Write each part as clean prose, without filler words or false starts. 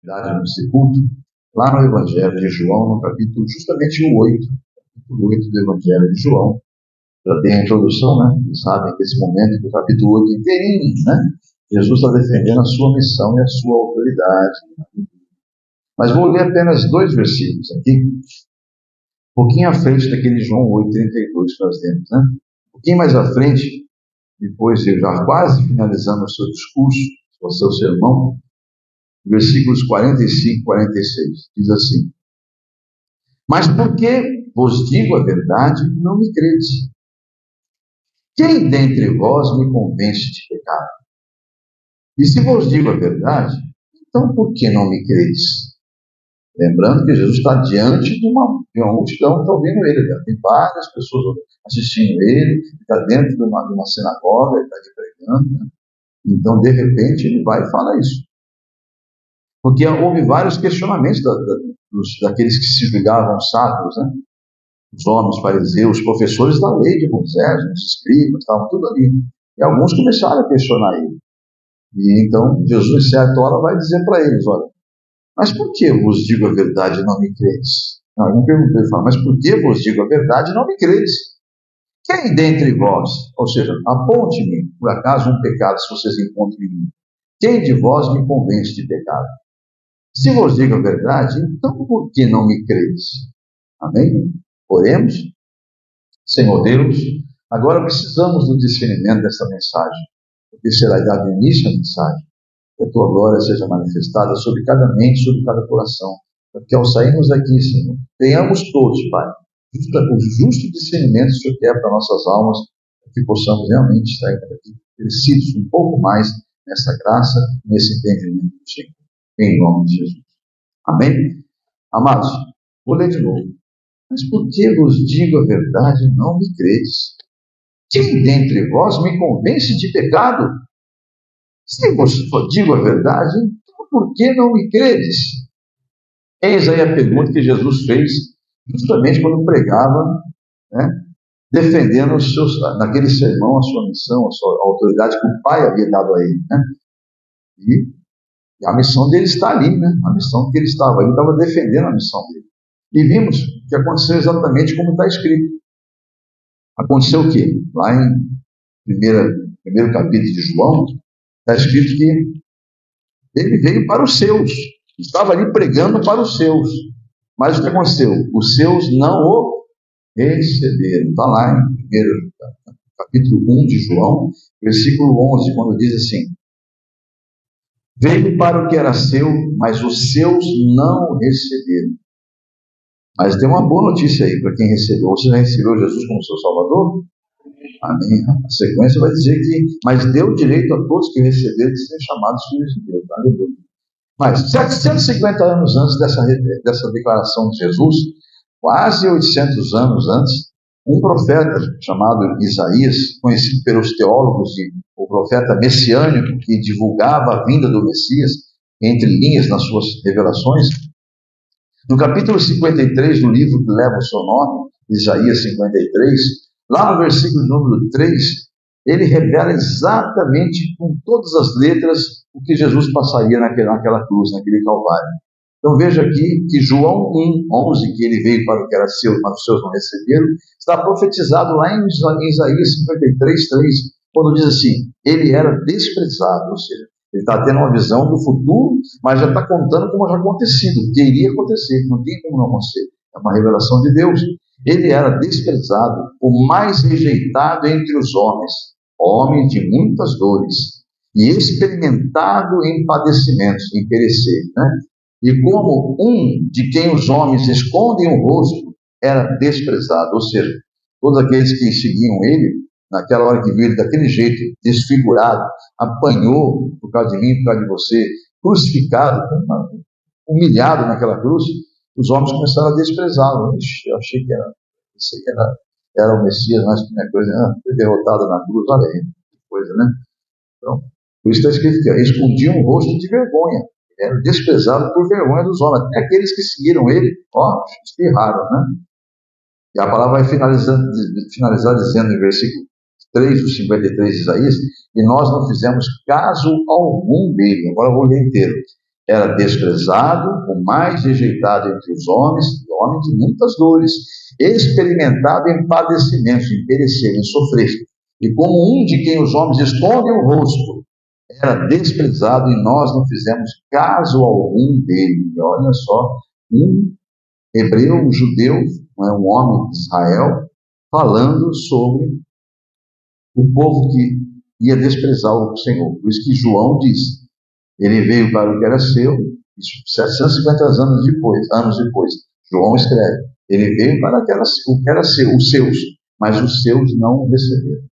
no sepulcro, lá no Evangelho de João, no capítulo justamente o 8, capítulo 8 do Evangelho de João. Já tem a introdução, né? Vocês sabem que esse momento do capítulo 8 inteirinho, né? Jesus está defendendo a sua missão e a sua autoridade. Mas vou ler apenas 2 versículos aqui, um pouquinho à frente daquele João 8,32 que nós temos, né? Um pouquinho mais à frente, depois de já quase finalizando o seu discurso, o seu sermão, versículos 45 e 46, diz assim: Mas porque vos digo a verdade, não me credes. Quem dentre vós me convence de pecado? E se vos digo a verdade, então por que não me credes? Lembrando que Jesus está diante de uma multidão que está ouvindo ele. Já tem várias pessoas assistindo ele, está dentro de uma sinagoga, ele está aqui pregando. Né? Então, de repente, ele vai e fala isso. Porque houve vários questionamentos daqueles que se julgavam sábios, né? Os homens, fariseus, professores da lei de Moisés, os escribas, estavam tudo ali. E alguns começaram a questionar ele. E então, Jesus, certa hora, vai dizer para eles: olha, mas por que vos digo a verdade e não me credes? Não perguntei, ele fala, mas por que vos digo a verdade e não me credes? Quem dentre vós, ou seja, aponte-me, por acaso, um pecado, se vocês encontram em mim. Quem de vós me convence de pecado? Se vos digo a verdade, então por que não me credes? Amém? Oremos. Senhor Deus, agora precisamos do discernimento dessa mensagem, porque será dado início à mensagem. Que a tua glória seja manifestada sobre cada mente, sobre cada coração. Para que ao sairmos daqui, Senhor, tenhamos todos, Pai, o justo discernimento que o Senhor quer para nossas almas, para que possamos realmente sair daqui crescidos um pouco mais nessa graça, nesse entendimento do Senhor. Em nome de Jesus. Amém? Amados, vou ler de novo. Mas por que vos digo a verdade e não me credes? Quem dentre vós me convence de pecado? Se vos digo a verdade, então por que não me credes? Eis aí a pergunta que Jesus fez, justamente quando pregava, né, defendendo naquele sermão a sua missão, a sua autoridade que o Pai havia dado a ele. Né? E a missão dele está ali, né? A missão que ele estava ali, estava defendendo a missão dele. E vimos que aconteceu exatamente como está escrito. Aconteceu o quê? Lá em primeiro capítulo de João, está escrito que ele veio para os seus, estava ali pregando para os seus, mas o que aconteceu? Os seus não o receberam. Está lá em capítulo 1 de João, versículo 11, quando diz assim: veio para o que era seu, mas os seus não o receberam. Mas tem uma boa notícia aí para quem recebeu. Você já recebeu Jesus como seu Salvador? Amém. A sequência vai dizer que, mas deu direito a todos que receberam de serem chamados filhos de Deus. Aleluia. Mas 750 anos antes dessa declaração de Jesus, quase 800 anos antes, um profeta chamado Isaías, conhecido pelos teólogos de o profeta messiânico, que divulgava a vinda do Messias, entre linhas nas suas revelações, no capítulo 53 do livro que leva o seu nome, Isaías 53, lá no versículo número 3, ele revela exatamente com todas as letras o que Jesus passaria naquela cruz, naquele calvário. Então veja aqui que João 1:11, que ele veio para o que era seu, mas os seus não receberam, está profetizado lá em Isaías 53:3, quando diz assim: ele era desprezado, ou seja, ele está tendo uma visão do futuro, mas já está contando como já acontecido, o que iria acontecer, não tem como não acontecer, é uma revelação de Deus. Ele era desprezado, o mais rejeitado entre os homens, homem de muitas dores, e experimentado em padecimentos, em perecer, né? E como um de quem os homens escondem o rosto, era desprezado, ou seja, todos aqueles que seguiam ele, naquela hora que viu ele daquele jeito, desfigurado, apanhou por causa de mim, por causa de você, crucificado, humilhado naquela cruz, os homens começaram a desprezá-lo. Eu achei que era o Messias, mas que coisa, foi derrotado na cruz, olha aí, que coisa, né? Então, por isso está escrito que escondiam o rosto de vergonha, era desprezado por vergonha dos homens, até aqueles que seguiram ele, espirraram, né? E a palavra vai finalizar dizendo em versículo 3 do 53 de Isaías, e nós não fizemos caso algum dele. Agora eu vou ler inteiro. Era desprezado, o mais rejeitado entre os homens, e homem de muitas dores, experimentado em padecimentos, em perecer, em sofrer. E como um de quem os homens escondem o rosto, era desprezado e nós não fizemos caso algum dele. E olha só, um hebreu, um judeu, um homem de Israel, falando sobre o povo que ia desprezar o Senhor. Por isso que João diz, ele veio para o que era seu, isso 750 anos depois, João escreve, ele veio para o que era seu, os seus, mas os seus não o receberam.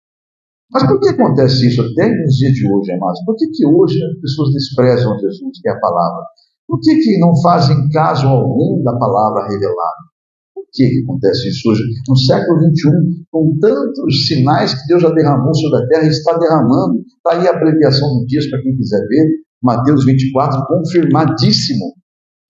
Mas por que acontece isso até nos dias de hoje, amados? Por que hoje as pessoas desprezam Jesus, que é a palavra? Por que não fazem caso algum da palavra revelada? Por que acontece isso hoje? No século XXI, com tantos sinais que Deus já derramou sobre a terra, e está derramando, está aí a abreviação dos dias para quem quiser ver, Mateus 24, confirmadíssimo.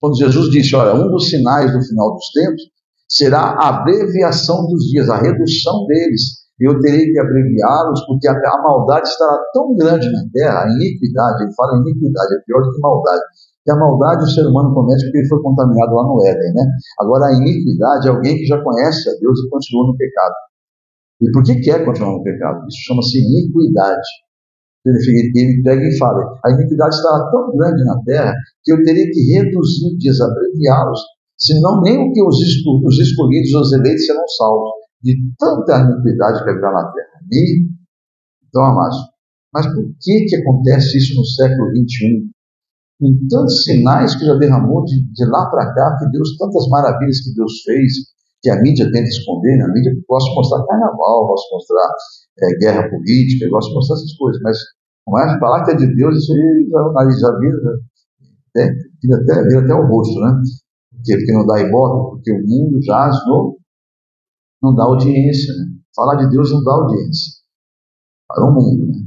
Quando Jesus disse, olha, um dos sinais do final dos tempos será a abreviação dos dias, a redução deles. Eu terei que abreviá-los, porque a maldade estará tão grande na terra, a iniquidade, ele fala iniquidade, é pior do que maldade. Que a maldade o ser humano comete porque ele foi contaminado lá no Éden, né? Agora a iniquidade é alguém que já conhece a Deus e continua no pecado. E por que quer continuar no pecado? Isso chama-se iniquidade. Ele pega e fala, a iniquidade estará tão grande na terra que eu teria que reduzir os dias, abreviá-los, senão nem o que os escolhidos, os eleitos serão salvos, de tanta iniquidade que haverá na terra. Então, amados, mas por que acontece isso no século XXI? Com tantos sinais que já derramou de lá para cá, que Deus, tantas maravilhas que Deus fez, que a mídia tenta esconder, na mídia eu posso mostrar carnaval, posso mostrar guerra política, eu gosto de mostrar essas coisas, mas falar que é de Deus, isso aí já vira até o rosto, né? Porque não dá ibope, porque o mundo jaz não dá audiência, né? Falar de Deus não dá audiência para o mundo, né?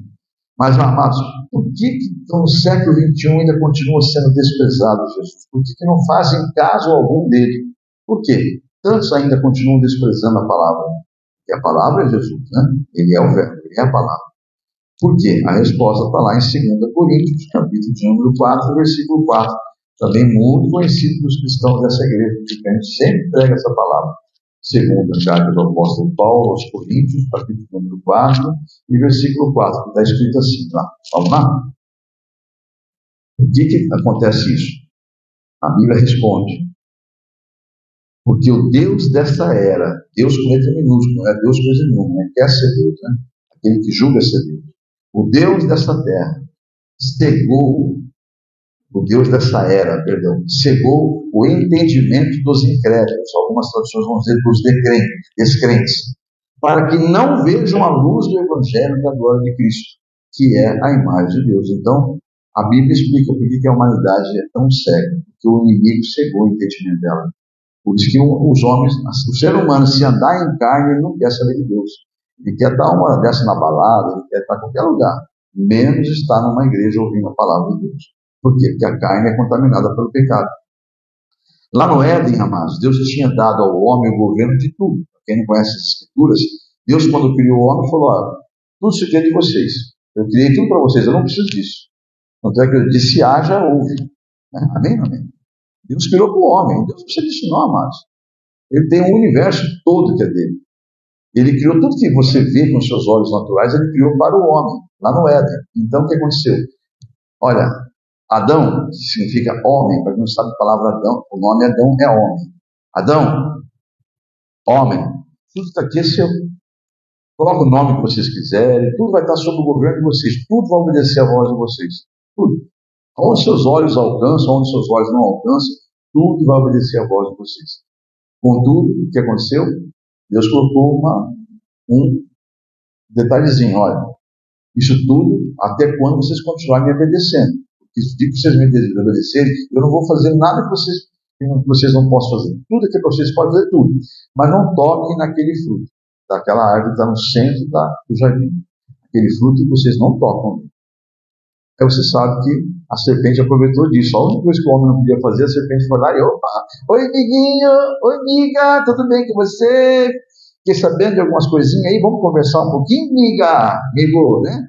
Mas, amados, por que no século XXI ainda continua sendo desprezado Jesus? Por que não fazem caso algum dele? Por quê? Tantos ainda continuam desprezando a palavra. Porque a palavra é Jesus, né? Ele é o verbo, ele é a palavra. Por quê? A resposta está lá em 2 Coríntios, capítulo de número 4, versículo 4. Também muito conhecido dos cristãos dessa igreja, porque a gente sempre prega essa palavra. Segunda carta do apóstolo Paulo aos Coríntios, capítulo número 4, e versículo 4, que está escrito assim, lá. Vamos lá? Por que acontece isso? A Bíblia responde. Porque o Deus dessa era, Deus com letra minúscula, não é Deus coisa nenhuma, né? Quer ser Deus, né? Aquele que julga ser Deus. O Deus dessa terra cegou, o Deus dessa era, perdão, cegou o entendimento dos incrédulos, algumas traduções vão dizer dos descrentes, para que não vejam a luz do Evangelho da glória de Cristo, que é a imagem de Deus. Então, a Bíblia explica por que a humanidade é tão cega, porque o inimigo cegou o entendimento dela. Por isso que os homens, o ser humano, se andar em carne, ele não quer saber de Deus. Ele quer dar uma hora dessa na balada, ele quer estar em qualquer lugar, menos estar numa igreja ouvindo a palavra de Deus. Por quê? Porque a carne é contaminada pelo pecado. Lá no Éden, amados, Deus tinha dado ao homem o governo de tudo. Quem não conhece as escrituras, Deus, quando criou o homem, falou, tudo se quer de vocês. Eu criei tudo para vocês, eu não preciso disso. Tanto é que eu disse, haja, ouve. Amém, amém. Deus criou para o homem, Deus não precisa disso não, amados. Ele tem um universo todo que é dele. Ele criou tudo que você vê com seus olhos naturais, ele criou para o homem, lá no Éden. Então, o que aconteceu? Olha, Adão, que significa homem, para quem não sabe a palavra Adão, o nome Adão é homem. Adão, homem, tudo está aqui é seu. Coloca o nome que vocês quiserem, tudo vai estar sob o governo de vocês, tudo vai obedecer à voz de vocês. Tudo. Onde seus olhos alcançam, onde seus olhos não alcançam, tudo vai obedecer à voz de vocês. Contudo, o que aconteceu? Deus colocou um detalhezinho, olha, isso tudo até quando vocês continuarem me obedecendo. Porque se vocês me obedecerem, eu não vou fazer nada que vocês não possam fazer. Tudo que vocês podem fazer, tudo. Mas não toquem naquele fruto, daquela árvore que está no centro do jardim. Aquele fruto que vocês não tocam. Aí você sabe que a serpente aproveitou disso. A única coisa que o homem não podia fazer, a serpente foi lá e opa, oi amiguinho, oi amiga, tudo bem com você? Fiquei sabendo de algumas coisinhas aí, vamos conversar um pouquinho, amigo, né?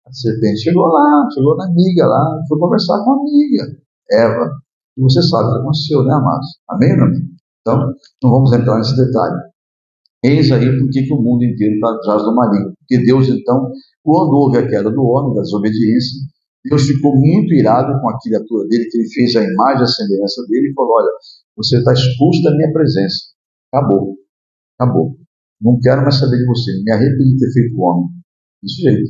A serpente chegou na amiga lá, foi conversar com a amiga. Eva, e você sabe o que aconteceu, né, amados? Amém ou não amém? Então, não vamos entrar nesse detalhe. Eis aí porque que o mundo inteiro está atrás do maligno. Porque Deus, então, quando houve a queda do homem, da desobediência, Deus ficou muito irado com a criatura dele, que ele fez a imagem e a semelhança dele, e falou: olha, você está expulso da minha presença. Acabou. Acabou. Não quero mais saber de você. Me arrependi de ter feito o homem. Desse jeito.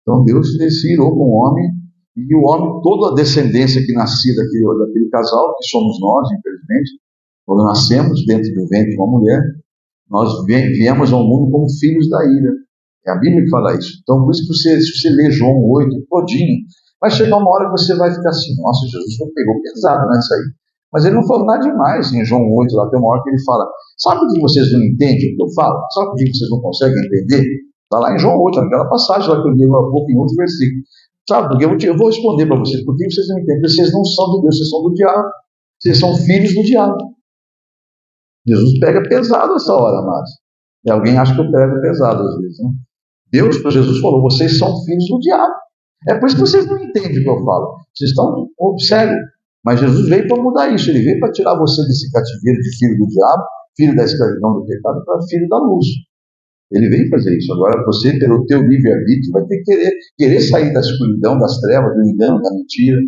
Então Deus se irou com o homem, e o homem, toda a descendência que nascia daquele casal, que somos nós, infelizmente, quando nascemos dentro do ventre de uma mulher, nós viemos ao mundo como filhos da ira. É a Bíblia que fala isso. Então, por isso que se você lê João 8 todinho, vai chegar uma hora que você vai ficar assim: nossa, Jesus não pegou pesado nessa aí. Mas ele não falou nada demais em João 8, lá tem uma hora que ele fala: sabe por que vocês não entendem o que eu falo? Sabe por que vocês não conseguem entender? Está lá em João 8, naquela passagem lá que eu li há pouco em outro versículo. Sabe, porque eu vou responder para vocês: por que vocês não entendem? Porque vocês não são de Deus, vocês são do diabo. Vocês são filhos do diabo. Jesus pega pesado essa hora, amados. E alguém acha que eu pego pesado às vezes, né? Deus, para Jesus, falou: vocês são filhos do diabo. É por isso que vocês não entendem o que eu falo. Vocês estão observem. Mas Jesus veio para mudar isso. Ele veio para tirar você desse cativeiro de filho do diabo, filho da escravidão do pecado, para filho da luz. Ele veio fazer isso. Agora você, pelo teu livre-arbítrio, vai ter que querer sair da escuridão, das trevas, do engano, da mentira.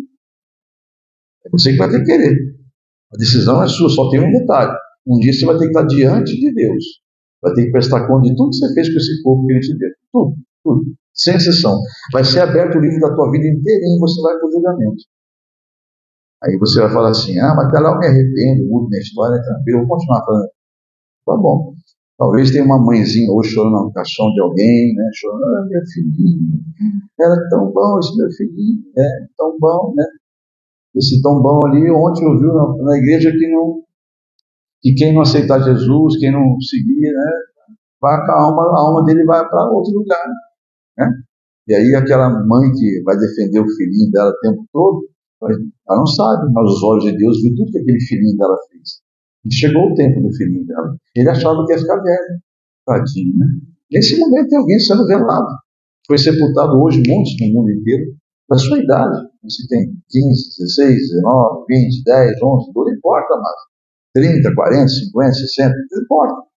É você que vai ter que querer. A decisão é sua. Só tem um detalhe: um dia você vai ter que estar diante de Deus. Vai ter que prestar conta de tudo que você fez com esse corpo que ele te deu. Tudo, tudo. Sem exceção. Vai ser aberto o livro da tua vida inteirinho e você vai para o julgamento. Aí você vai falar assim: mas até lá eu me arrependo, mudo minha história, é tranquilo, eu vou continuar falando. Tá bom. Talvez tenha uma mãezinha hoje chorando no caixão de alguém, né? Chorando: meu filhinho, era tão bom esse meu filhinho, tão bom, né? Esse tão bom ali, ontem eu vi na igreja que quem não aceitar Jesus, quem não seguir, né? A alma dele vai para outro lugar, né? E aí aquela mãe que vai defender o filhinho dela o tempo todo, ela não sabe, mas os olhos de Deus viu tudo que aquele filhinho dela fez. E chegou o tempo do filhinho dela. Ele achava que ia ficar velho. Tadinho, né? Nesse momento tem alguém sendo velado. Foi sepultado hoje montes no mundo inteiro da sua idade. Você tem 15, 16, 19, 20, 10, 11, não importa mais. 30, 40, 50, 60, não importa.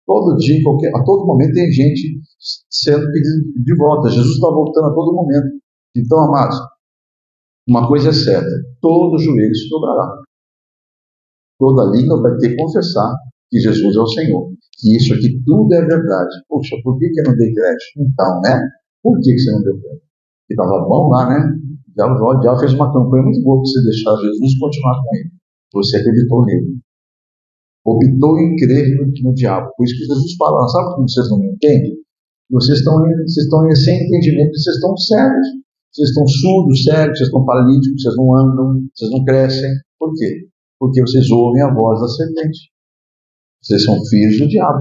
Todo dia, a todo momento tem gente sendo pedida de volta. Jesus está voltando a todo momento. Então, amados, uma coisa é certa: todo joelho se dobrará. Toda língua vai ter que confessar que Jesus é o Senhor. Que isso aqui tudo é verdade. Poxa, por que eu não dei crédito? Então, né? Por que você não deu crédito? Porque estava bom lá, né? O diabo fez uma campanha muito boa para você deixar Jesus e continuar com ele. Você acreditou nele. Optou em crer no diabo. Por isso que Jesus fala: sabe como vocês não me entendem? Vocês estão sem entendimento, vocês estão cegos. Vocês estão surdos, cegos, vocês estão paralíticos, vocês não andam, vocês não crescem. Por quê? Porque vocês ouvem a voz da serpente. Vocês são filhos do diabo.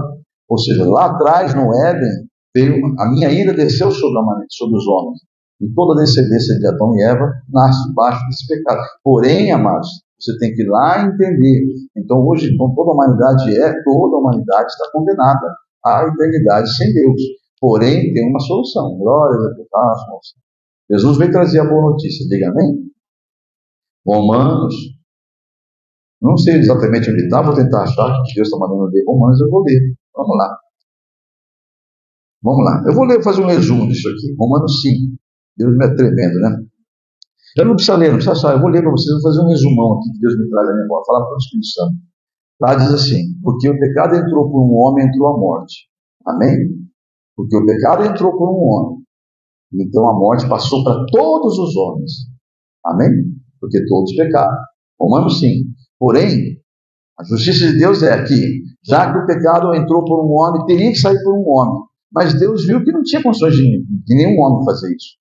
Ou seja, lá atrás, no Éden, a minha ira desceu sobre os homens. E toda a descendência de Adão e Eva nasce debaixo desse pecado. Porém, amados, você tem que ir lá entender. Então, hoje, toda a humanidade está condenada à eternidade sem Deus. Porém, tem uma solução. Glória a Deus. Jesus veio trazer a boa notícia. Diga amém. Romanos, não sei exatamente onde está, vou tentar achar que Deus está mandando ler Romanos, eu vou ler. Vamos lá. Eu vou ler, fazer um resumo disso aqui. Romanos 5. Deus me é tremendo, né? Eu não precisa ler, não precisa achar. Eu vou ler para vocês, vou fazer um resumão aqui que Deus me traz a minha memória. Falar para o Espírito Santo. Lá diz assim: porque o pecado entrou por um homem, entrou a morte. Amém? Porque o pecado entrou por um homem. Então a morte passou para todos os homens. Amém? Porque todos pecaram. Romanos 5. Porém, a justiça de Deus é que, já que o pecado entrou por um homem, teria que sair por um homem. Mas Deus viu que não tinha condições de nenhum homem fazer isso.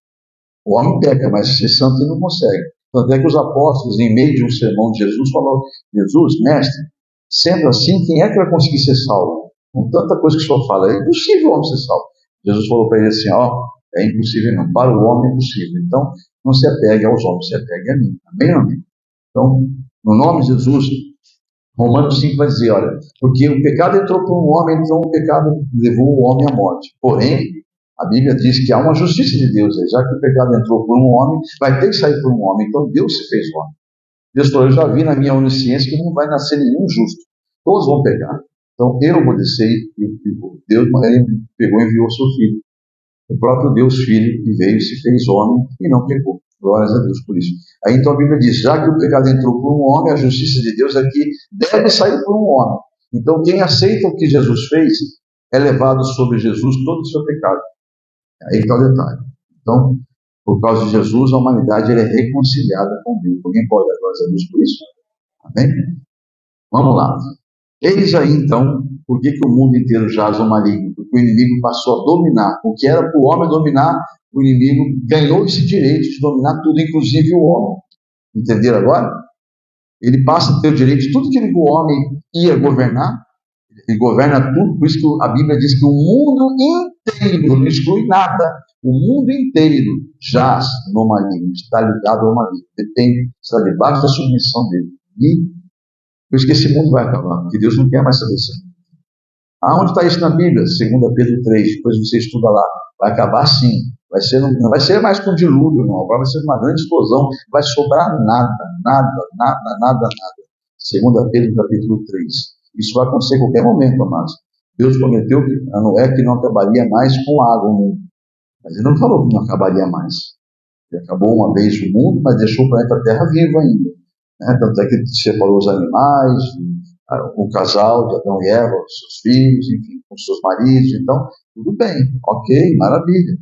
O homem peca, mas ser santo ele não consegue. Tanto é que os apóstolos, em meio de um sermão de Jesus, falaram: Jesus, mestre, sendo assim, quem é que vai conseguir ser salvo? Com tanta coisa que o senhor fala, é impossível o homem ser salvo. Jesus falou para ele assim: é impossível não, para o homem é impossível. Então, não se apegue aos homens, se apegue a mim. Amém ou amém? Então, no nome de Jesus, Romanos 5 vai dizer: olha, porque o pecado entrou por um homem, então o pecado levou o homem à morte. Porém, A Bíblia diz que há uma justiça de Deus aí. Já que o pecado entrou por um homem, vai ter que sair por um homem. Então Deus se fez homem. Deus falou, eu já vi na minha onisciência que não vai nascer nenhum justo. Todos vão pecar. Então eu obedeci e Deus ele pegou e enviou o seu filho. O próprio Deus Filho que veio e se fez homem e não pecou. Glórias a Deus por isso. Aí então a Bíblia diz, já que o pecado entrou por um homem, a justiça de Deus aqui deve sair por um homem. Então quem aceita o que Jesus fez, é levado sobre Jesus todo o seu pecado. Aí está o detalhe. Então, por causa de Jesus, a humanidade é reconciliada com Deus. Alguém pode dar glórias a Deus por isso? Amém? Vamos lá. Eis aí, então, por que o mundo inteiro jaz no maligno? Porque o inimigo passou a dominar. O que era para o homem dominar, o inimigo ganhou esse direito de dominar tudo, inclusive o homem. Entenderam agora? Ele passa a ter o direito de tudo que o homem ia governar. Ele governa tudo, por isso que a Bíblia diz que o mundo inteiro, não exclui nada, o mundo inteiro jaz no maligno, está ligado ao maligno, está debaixo da submissão dele. E por isso que esse mundo vai acabar, porque Deus não quer mais saber disso. Aonde está isso na Bíblia? 2 Pedro 3, depois você estuda lá. Vai acabar sim. Não vai ser mais com dilúvio, não. Agora vai ser uma grande explosão. Não vai sobrar nada, nada, nada, nada, nada. 2 Pedro capítulo 3. Isso vai acontecer em qualquer momento, amados. Deus prometeu a Noé que não acabaria mais com água no mundo. Mas ele não falou que não acabaria mais. Ele acabou uma vez o mundo, mas deixou o planeta Terra vivo ainda. Tanto é que separou os animais, o casal de Adão e Eva, os seus filhos, enfim, com os seus maridos. Então, tudo bem, ok, maravilha.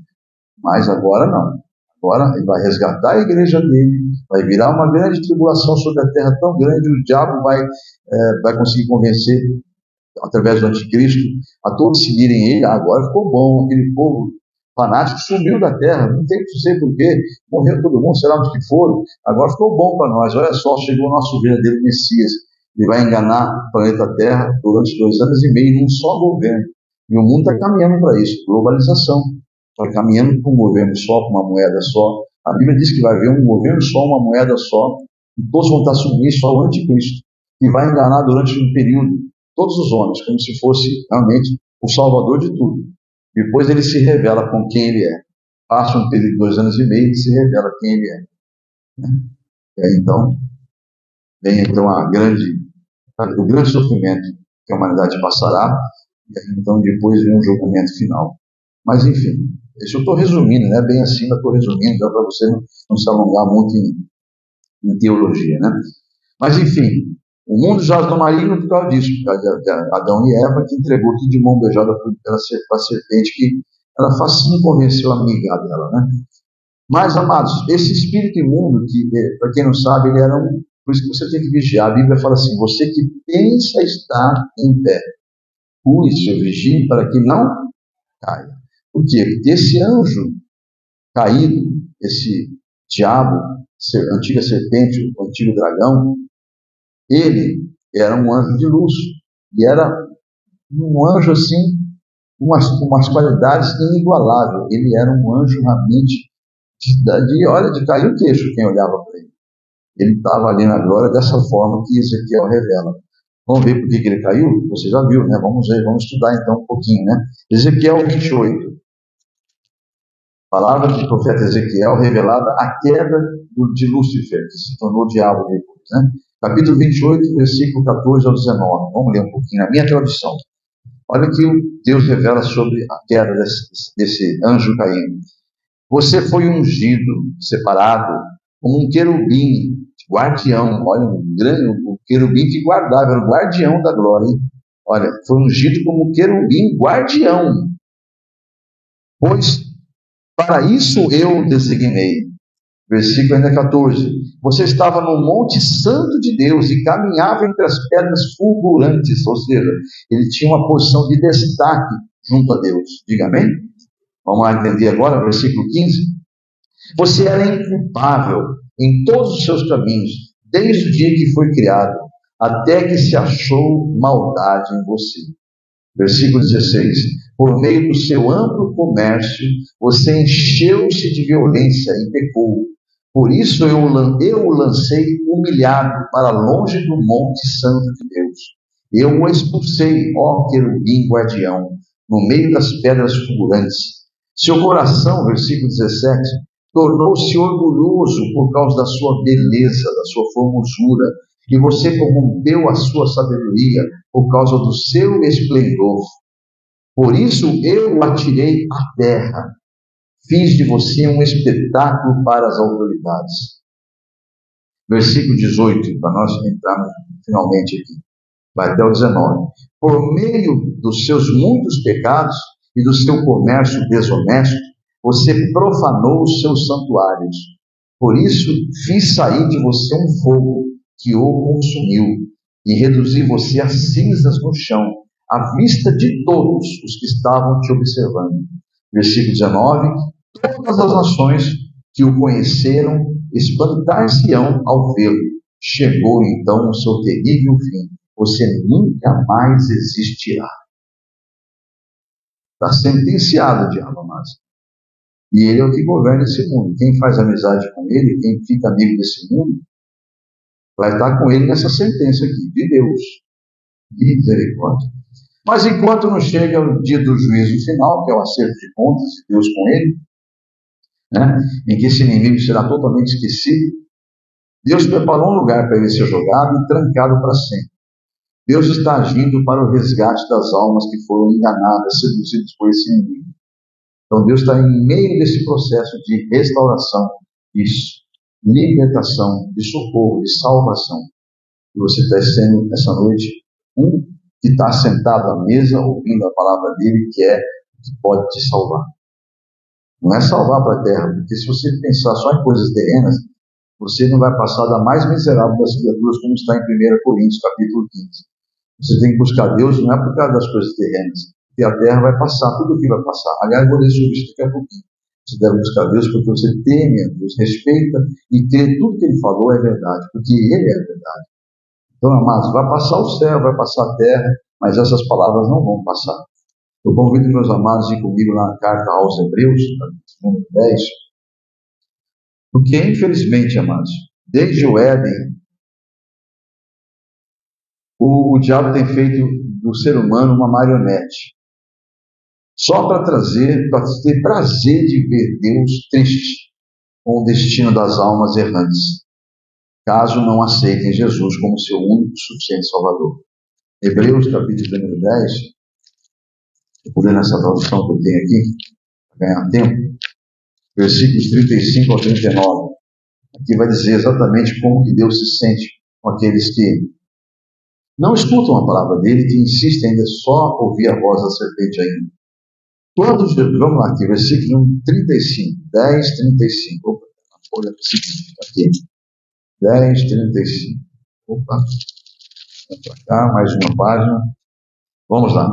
Mas agora não. Agora ele vai resgatar a igreja dele, vai virar uma grande tribulação sobre a terra tão grande, o diabo vai conseguir convencer, através do anticristo, a todos seguirem ele. Agora ficou bom, aquele povo fanático sumiu da terra, não sei porquê, morreu todo mundo, sei lá onde que foram, agora ficou bom para nós. Olha só, chegou o nosso verdadeiro Messias, ele vai enganar o planeta Terra durante 2 anos e meio num só governo, e o mundo está caminhando para isso, globalização, vai caminhando para um governo só, para uma moeda só. A Bíblia diz que vai haver um governo só, uma moeda só, e todos vão estar submissos ao anticristo, que vai enganar durante um período todos os homens, como se fosse realmente o salvador de tudo. Depois ele se revela com quem ele é. Passa um período de 2 anos e meio e se revela quem ele é. E aí então, vem então o grande sofrimento que a humanidade passará, e aí então depois vem o julgamento final. Mas enfim, isso eu estou resumindo, né? Bem assim, eu estou resumindo, para você não se alongar muito em teologia, né? Mas enfim, o mundo jaz no maligno por causa disso, por causa de Adão e Eva, que entregou tudo de mão beijada para a serpente, que ela facinho convenceu a amiga dela, né? Mas, amados, esse espírito imundo, que, para quem não sabe, ele era por isso que você tem que vigiar. A Bíblia fala assim, você que pensa estar em pé, cuide, vigie para que não caia. Por quê? Porque esse anjo caído, esse diabo, antiga serpente, o antigo dragão, ele era um anjo de luz, e era um anjo assim, com umas qualidades inigualáveis. Ele era um anjo realmente de cair o queixo quem olhava para ele. Ele estava ali na glória dessa forma que Ezequiel revela. Vamos ver por que ele caiu? Você já viu, né? Vamos ver, vamos estudar então um pouquinho, né? Ezequiel 28. Palavra do profeta Ezequiel revelada a queda de Lúcifer, que se tornou diabo depois, né? Capítulo 28, versículo 14 ao 19. Vamos ler um pouquinho na minha tradução. Olha o que Deus revela sobre a queda desse anjo caído. Você foi ungido, separado, como um querubim, guardião. Olha, um querubim que guardava, era o guardião da glória. Hein? Olha, foi ungido como um querubim guardião. Pois para isso eu designei. Versículo ainda 14. Você estava no monte santo de Deus e caminhava entre as pedras fulgurantes, ou seja, ele tinha uma posição de destaque junto a Deus. Diga amém? Vamos lá entender agora, versículo 15. Você era inculpável em todos os seus caminhos, desde o dia que foi criado, até que se achou maldade em você. Versículo 16. Por meio do seu amplo comércio, você encheu-se de violência e pecou. Por isso eu o lancei humilhado para longe do monte santo de Deus. Eu o expulsei, ó querubim guardião, no meio das pedras fulgurantes. Seu coração, versículo 17, tornou-se orgulhoso por causa da sua beleza, da sua formosura, e você corrompeu a sua sabedoria por causa do seu esplendor. Por isso eu o atirei à terra, fiz de você um espetáculo para as autoridades. Versículo 18, para nós entrarmos finalmente aqui, vai até o 19. Por meio dos seus muitos pecados e do seu comércio desonesto, você profanou os seus santuários. Por isso fiz sair de você um fogo que o consumiu e reduzi você a cinzas no chão, à vista de todos os que estavam te observando. Versículo 19. Todas as nações que o conheceram espantar-se-ão ao vê-lo. Chegou então o seu terrível fim. Você nunca mais existirá. Está sentenciado o diabo, amados. E ele é o que governa esse mundo. Quem faz amizade com ele, quem fica amigo desse mundo, vai estar com ele nessa sentença aqui, de Deus. De misericórdia. Mas enquanto não chega o dia do juízo final, que é o acerto de contas de Deus com ele, né, em que esse inimigo será totalmente esquecido, Deus preparou um lugar para ele ser jogado e trancado para sempre. Deus está agindo para o resgate das almas que foram enganadas, seduzidas por esse inimigo. Então Deus está em meio desse processo de restauração, de libertação, de socorro, de salvação. E você está sendo, essa noite, um que está sentado à mesa, ouvindo a palavra dele, que é que pode te salvar. Não é salvar para a terra, porque se você pensar só em coisas terrenas, você não vai passar da mais miserável das criaturas, como está em 1 Coríntios, capítulo 15. Você tem que buscar Deus, não é por causa das coisas terrenas, porque a terra vai passar, tudo aqui vai passar. Aliás, vou ler sobre isso daqui a pouquinho. Você deve buscar Deus porque você teme a Deus, respeita e crê tudo que Ele falou é verdade, porque Ele é a verdade. Então, amados, vai passar o céu, vai passar a terra, mas essas palavras não vão passar. Eu convido meus amados a ir comigo lá na carta aos Hebreus, número 10, porque, infelizmente, amados, desde o Éden, o diabo tem feito do ser humano uma marionete, só para ter prazer de ver Deus triste com o destino das almas errantes, caso não aceitem Jesus como seu único e suficiente Salvador. Hebreus, capítulo número 10, vou ler nessa tradução que eu tenho aqui, para ganhar tempo, versículos 35 ao 39. Aqui vai dizer exatamente como que Deus se sente com aqueles que não escutam a palavra dele, que insistem ainda só ouvir a voz da serpente ainda. Vamos lá aqui, versículo 35, 10, 35. Opa, olha aqui. 10, 35. Opa, vamos para cá, mais uma página. Vamos lá.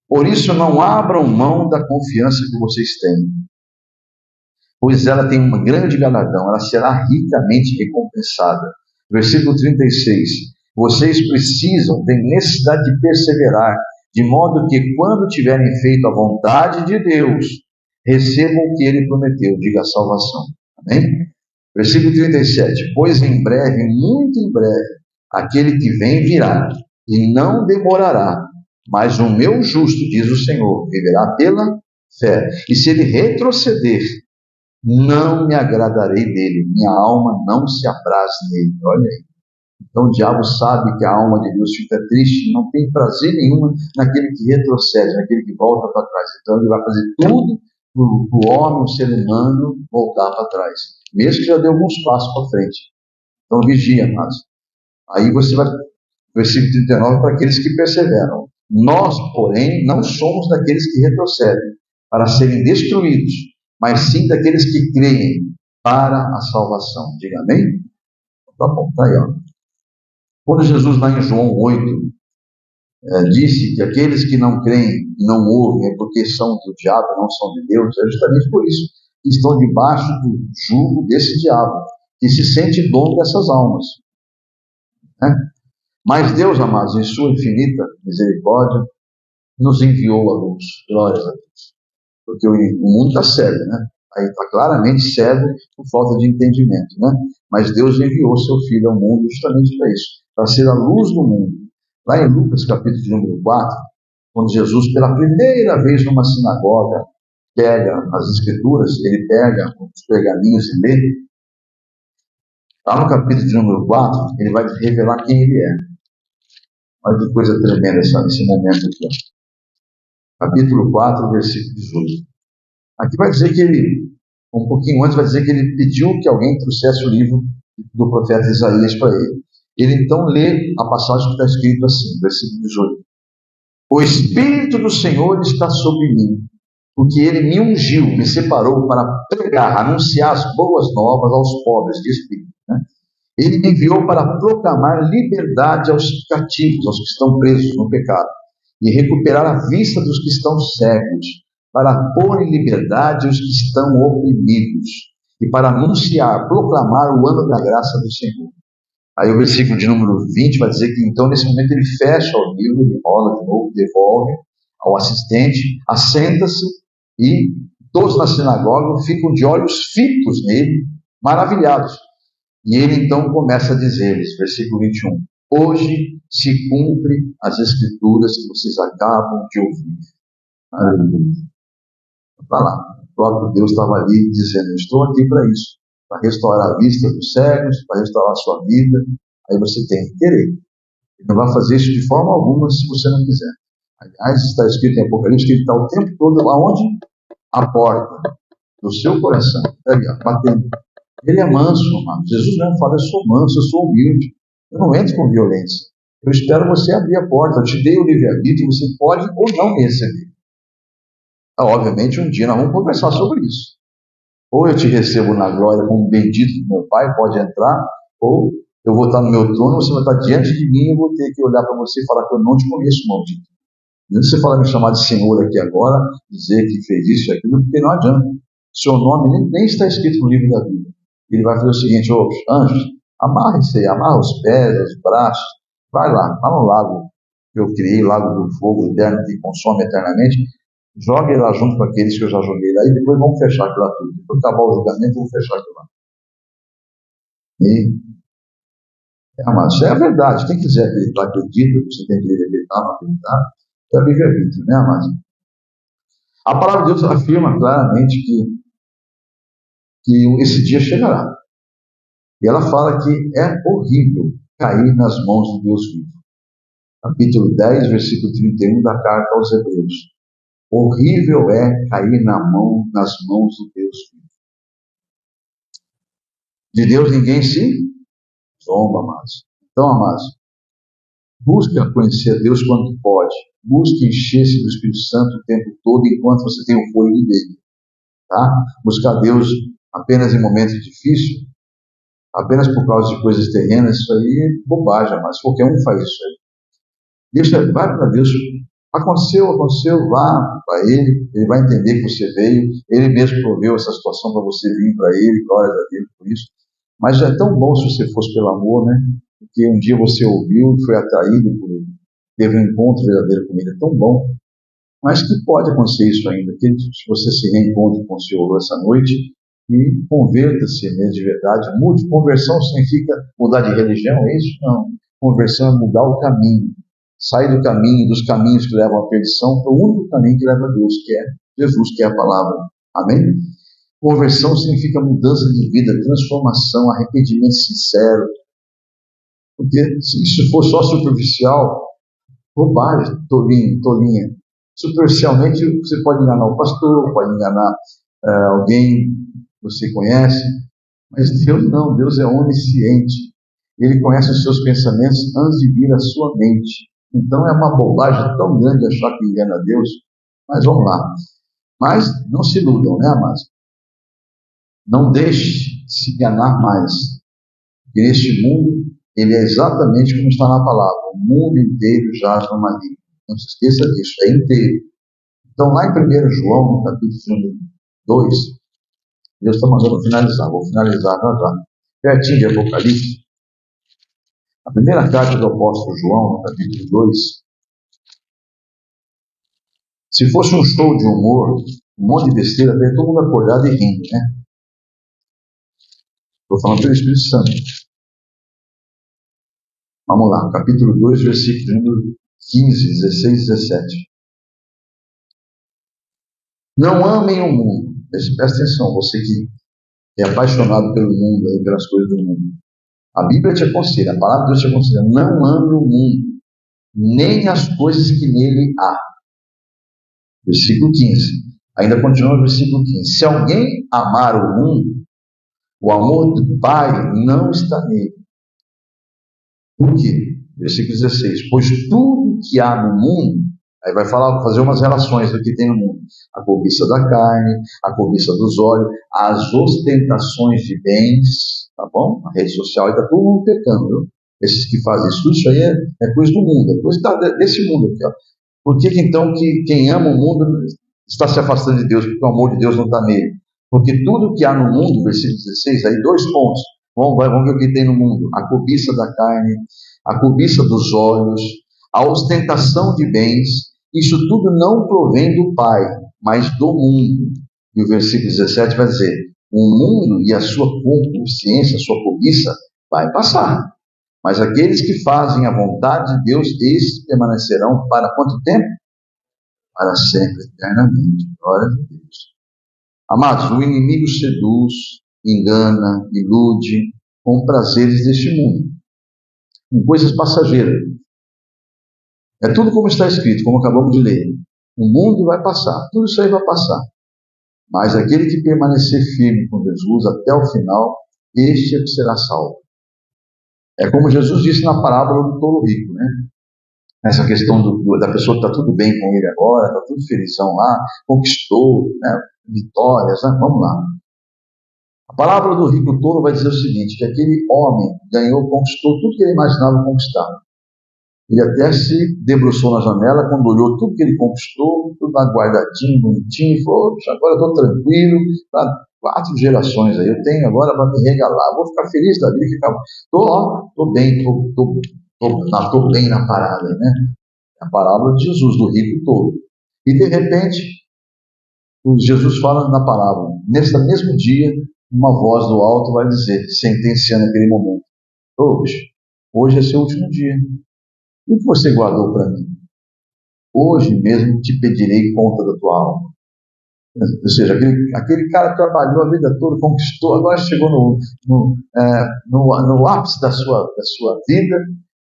Por isso não abram mão da confiança que vocês têm, pois ela tem um grande galardão, ela será ricamente recompensada. Versículo 36. Vocês precisam, têm necessidade de perseverar, de modo que quando tiverem feito a vontade de Deus, recebam o que Ele prometeu, diga a salvação. Amém? Versículo 37. Pois em breve, muito em breve, aquele que vem virá, e não demorará, mas o meu justo, diz o Senhor, viverá pela fé. E se ele retroceder, não me agradarei dele, minha alma não se apraz nele. Olha aí. Então o diabo sabe que a alma de Deus fica triste, não tem prazer nenhum naquele que retrocede, naquele que volta para trás. Então ele vai fazer tudo para o homem, o ser humano, voltar para trás, mesmo que já dê alguns passos para frente. Então vigia, amados. Aí você vai, versículo 39, para aqueles que perseveram. Nós, porém, não somos daqueles que retrocedem para serem destruídos, mas sim daqueles que creem para a salvação. Diga amém? Tá bom, tá aí, ó. Quando Jesus, lá em João 8, disse que aqueles que não creem e não ouvem é porque são do diabo, não são de Deus, é justamente por isso que estão debaixo do jugo desse diabo, que se sente dono dessas almas. Né? Mas Deus, amados, em sua infinita misericórdia, nos enviou a luz. Glórias a Deus. Porque o mundo está cego, né? Aí está claramente cego por falta de entendimento, né? Mas Deus enviou seu Filho ao mundo justamente para isso, para ser a luz do mundo. Lá em Lucas, capítulo número 4, quando Jesus, pela primeira vez numa sinagoga, pega as escrituras, ele pega os pergaminhos e lê, lá no capítulo de número 4, ele vai revelar quem ele é. Olha que coisa tremenda esse momento aqui. Ó. Capítulo 4, versículo 18. Aqui vai dizer que ele, um pouquinho antes, vai dizer que ele pediu que alguém trouxesse o livro do profeta Isaías para ele. Ele então lê a passagem que está escrito assim, versículo 18. O Espírito do Senhor está sobre mim, porque ele me ungiu, me separou para pregar, anunciar as boas novas aos pobres de espírito. Né? Ele me enviou para proclamar liberdade aos cativos, aos que estão presos no pecado, e recuperar a vista dos que estão cegos, para pôr em liberdade os que estão oprimidos, e para anunciar, proclamar o ano da graça do Senhor. Aí o versículo de número 20 vai dizer que então nesse momento ele fecha o livro, ele rola de novo, devolve ao assistente, assenta-se e todos na sinagoga ficam de olhos fitos nele, maravilhados. E ele então começa a dizer-lhes, versículo 21, hoje se cumpre as escrituras que vocês acabam de ouvir. Aleluia. Está lá. O próprio Deus estava ali dizendo, eu estou aqui para isso, para restaurar a vista dos cegos, para restaurar a sua vida. Aí você tem que querer. Ele não vai fazer isso de forma alguma se você não quiser. Aliás, está escrito em Apocalipse que ele está o tempo todo aonde? A porta do seu coração. Está ali, batendo. Ele é manso, amado. Jesus mesmo fala, eu sou manso, eu sou humilde. Eu não entro com violência. Eu espero você abrir a porta. Eu te dei o livre-arbítrio, você pode ou não me receber. Obviamente, um dia nós vamos conversar sobre isso. Ou eu te recebo na glória como bendito do meu Pai, pode entrar, ou eu vou estar no meu trono, você vai estar diante de mim e eu vou ter que olhar para você e falar que eu não te conheço, maldito. Não você fala me chamar de Senhor aqui agora, dizer que fez isso e aquilo, porque não adianta. Seu nome nem está escrito no livro da Bíblia. Ele vai fazer o seguinte, ô anjos, amarre-se aí, amarra os pés, os braços, vai lá no lago que eu criei, lago do fogo eterno que consome eternamente, jogue lá junto com aqueles que eu já joguei lá e depois vamos fechar aquilo lá tudo. Depois acabar o julgamento, vamos fechar aquilo lá. E, amados, isso é a verdade. Quem quiser acreditar, acredita. Você tem que acreditar, não acreditar. É o livre-arbítrio, né, amados? A palavra de Deus afirma claramente que esse dia chegará. E ela fala que é horrível cair nas mãos de Deus vivo. Capítulo 10, versículo 31 da carta aos Hebreus. Horrível é cair nas mãos de Deus vivo. De Deus ninguém se zomba, amados. Então, amados, busque conhecer a Deus quanto pode. Busque encher-se do Espírito Santo o tempo todo enquanto você tem o fôlego dele. Tá? Buscar Deus apenas em momentos difíceis, apenas por causa de coisas terrenas, isso aí é bobagem, mas qualquer um faz isso aí. Vai para Deus. Aconteceu, vá para ele vai entender que você veio, ele mesmo proveu essa situação para você vir para ele, glória a Deus por isso. Mas já é tão bom se você fosse pelo amor, né? Porque um dia você ouviu e foi atraído por ele, teve um encontro verdadeiro com ele, é tão bom. Mas que pode acontecer isso ainda, que se você se reencontre com o Senhor essa noite e converta-se mesmo de verdade, mude. Conversão significa mudar de religião, é isso? Não. Conversão é mudar o caminho, sair do caminho, dos caminhos que levam à perdição, para o único caminho que leva a Deus, que é Jesus, que é a palavra. Amém? Conversão significa mudança de vida, transformação, arrependimento sincero. Porque se isso for só superficial, bobagem, tolinha. Superficialmente você pode enganar o pastor, pode enganar alguém que você conhece, mas Deus não, Deus é onisciente. Ele conhece os seus pensamentos antes de vir à sua mente. Então é uma bobagem tão grande achar que engana Deus, mas vamos lá. Mas não se iludam, né, amados? Não deixe se enganar mais. Porque neste mundo, ele é exatamente como está na palavra. O mundo inteiro jaz no maligno. Não se esqueça disso, é inteiro. Então, lá em 1 João, no capítulo 2, Deus está mandando finalizar. Vou finalizar já. Pertinho de Apocalipse. A primeira carta do apóstolo João, no capítulo 2, se fosse um show de humor, um monte de besteira, teria todo mundo acordado e rindo, né? Estou falando pelo Espírito Santo. Vamos lá, capítulo 2, versículo número 15, 16 e 17. Não amem o mundo. Presta atenção, você que é apaixonado pelo mundo, aí, pelas coisas do mundo. A Bíblia te aconselha, a palavra de Deus te aconselha, não ame o mundo, nem as coisas que nele há. Versículo 15. Ainda continua o versículo 15. Se alguém amar o mundo, o amor do Pai não está nele. Por quê? Versículo 16. Pois tudo que há no mundo, aí vai fazer umas relações do que tem no mundo. A cobiça da carne, a cobiça dos olhos, as ostentações de bens, tá bom? A rede social está todo mundo pecando, viu? Esses que fazem isso aí é coisa do mundo, é coisa desse mundo aqui, ó. Por que então que quem ama o mundo está se afastando de Deus? Porque o amor de Deus não está nele. Porque tudo que há no mundo, versículo 16, aí 2 pontos. Vamos ver o que tem no mundo. A cobiça da carne, a cobiça dos olhos, a ostentação de bens, isso tudo não provém do Pai, mas do mundo. E o versículo 17 vai dizer, o mundo e a sua concupiscência, a sua cobiça, vai passar. Mas aqueles que fazem a vontade de Deus, esses permanecerão para quanto tempo? Para sempre, eternamente. Glória a Deus. Amados, o inimigo seduz, engana, ilude com prazeres deste mundo, com coisas passageiras. É tudo como está escrito, como acabamos de ler. O mundo vai passar, tudo isso aí vai passar. Mas aquele que permanecer firme com Jesus até o final, este é que será salvo. É como Jesus disse na parábola do tolo rico, né? Essa questão da pessoa que está tudo bem com ele agora, está tudo felizão lá, conquistou, né? Vitórias, né? Vamos lá. A palavra do rico tolo vai dizer o seguinte, que aquele homem ganhou, conquistou tudo que ele imaginava conquistar. Ele até se debruçou na janela, quando olhou tudo que ele conquistou, tudo lá guardadinho, bonitinho, e falou, agora eu estou tranquilo, para 4 gerações aí, eu tenho agora para me regalar, vou ficar feliz da vida, estou bem, estou bem na parada, né? A parábola de Jesus, do rico todo. E de repente, Jesus fala na parábola, nesse mesmo dia, uma voz do alto vai dizer, sentenciando aquele momento, hoje é seu último dia. E o que você guardou para mim? Hoje mesmo te pedirei conta da tua alma. Ou seja, aquele cara trabalhou a vida toda, conquistou, agora chegou no ápice da sua vida,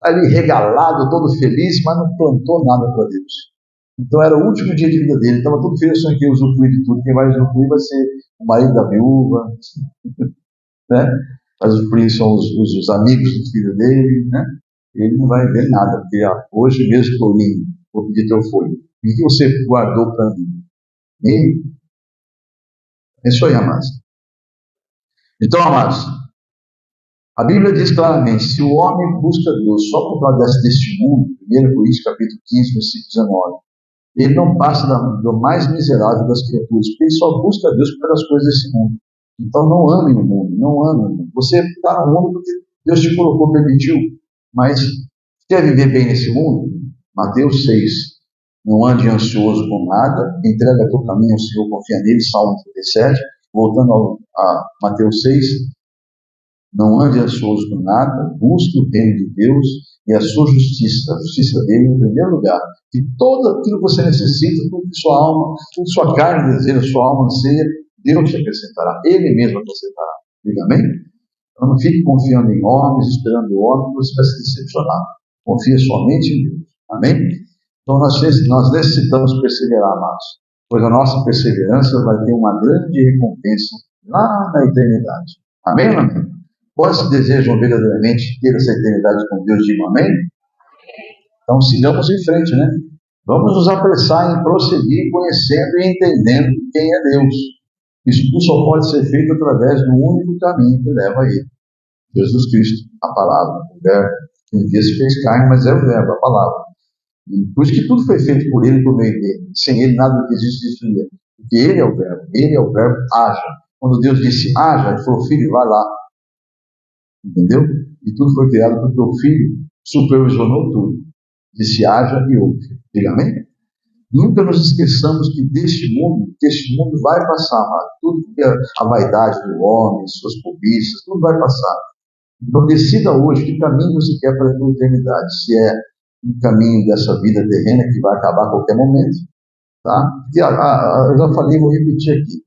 ali regalado, todo feliz, mas não plantou nada para Deus. Então era o último dia de vida dele, estava todo feliz, achando que ia usufruir de tudo. Quem vai usufruir vai ser o marido da viúva, né? Vai usufruir são os amigos do filho dele, né? Ele não vai ver nada, porque hoje mesmo estou lindo, vou pedir teu folho. E o que você guardou para mim? E é isso aí, amados. Então, amados, a Bíblia diz claramente, se o homem busca Deus só por causa deste mundo, 1 Coríntios capítulo 15, versículo 19, ele não passa do mais miserável das criaturas, porque ele só busca Deus pelas coisas desse mundo. Então não ame o mundo, não ame o mundo. Você está no mundo porque Deus te colocou, permitiu, mas quer viver bem nesse mundo? Mateus 6. Não ande ansioso com nada, entrega teu caminho ao Senhor, confia nele, Salmo 37. Voltando a Mateus 6. Não ande ansioso com nada, busque o reino de Deus e a sua justiça, a justiça dele em primeiro lugar. E tudo aquilo que você necessita, tudo que sua alma, tudo que sua carne deseja, sua alma anseia, Deus te acrescentará, Ele mesmo acrescentará. Diga amém? Então não fique confiando em homens, esperando o homem, você vai se decepcionar. Confia somente em Deus. Amém? Então nós necessitamos perseverar, amados, pois a nossa perseverança vai ter uma grande recompensa lá na eternidade. Amém, amém? Quantos desejam verdadeiramente ter essa eternidade com Deus? Digam amém? Então sigamos em frente, né? Vamos nos apressar em prosseguir conhecendo e entendendo quem é Deus. Isso tudo só pode ser feito através do único caminho que leva a Ele. Jesus Cristo, a palavra, o verbo, que um dia se fez carne, mas é o verbo, a palavra. E por isso que tudo foi feito por Ele e por meio dele. Sem Ele nada do que existe existiria. Porque Ele é o verbo, haja. Quando Deus disse haja, Ele falou, filho, vai lá. Entendeu? E tudo foi criado porque o Filho supervisionou tudo. Disse haja e ouve. Diga amém? Nunca nos esqueçamos que este mundo vai passar, amado. Tudo que é a vaidade do homem, suas cobiças, tudo vai passar. Então decida hoje que caminho você quer para a tua eternidade. Se é um caminho dessa vida terrena que vai acabar a qualquer momento, tá? Porque eu já falei, vou repetir aqui.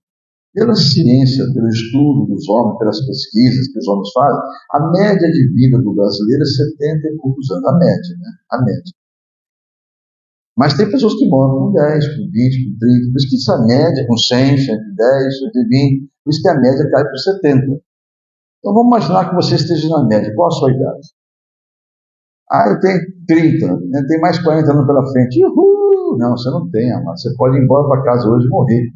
Pela ciência, pelo estudo dos homens, pelas pesquisas que os homens fazem, a média de vida do brasileiro é 70 e poucos anos. A média, né? A média. Mas tem pessoas que morrem com 10, com 20, com 30. Por isso que essa média, com 100, 110, 120, por isso que a média cai para 70. Então vamos imaginar que você esteja na média. Qual a sua idade? Eu tenho 30, né? Tem mais 40 anos pela frente. Uhul! Não, você não tem, amado. Você pode ir embora para casa hoje e morrer.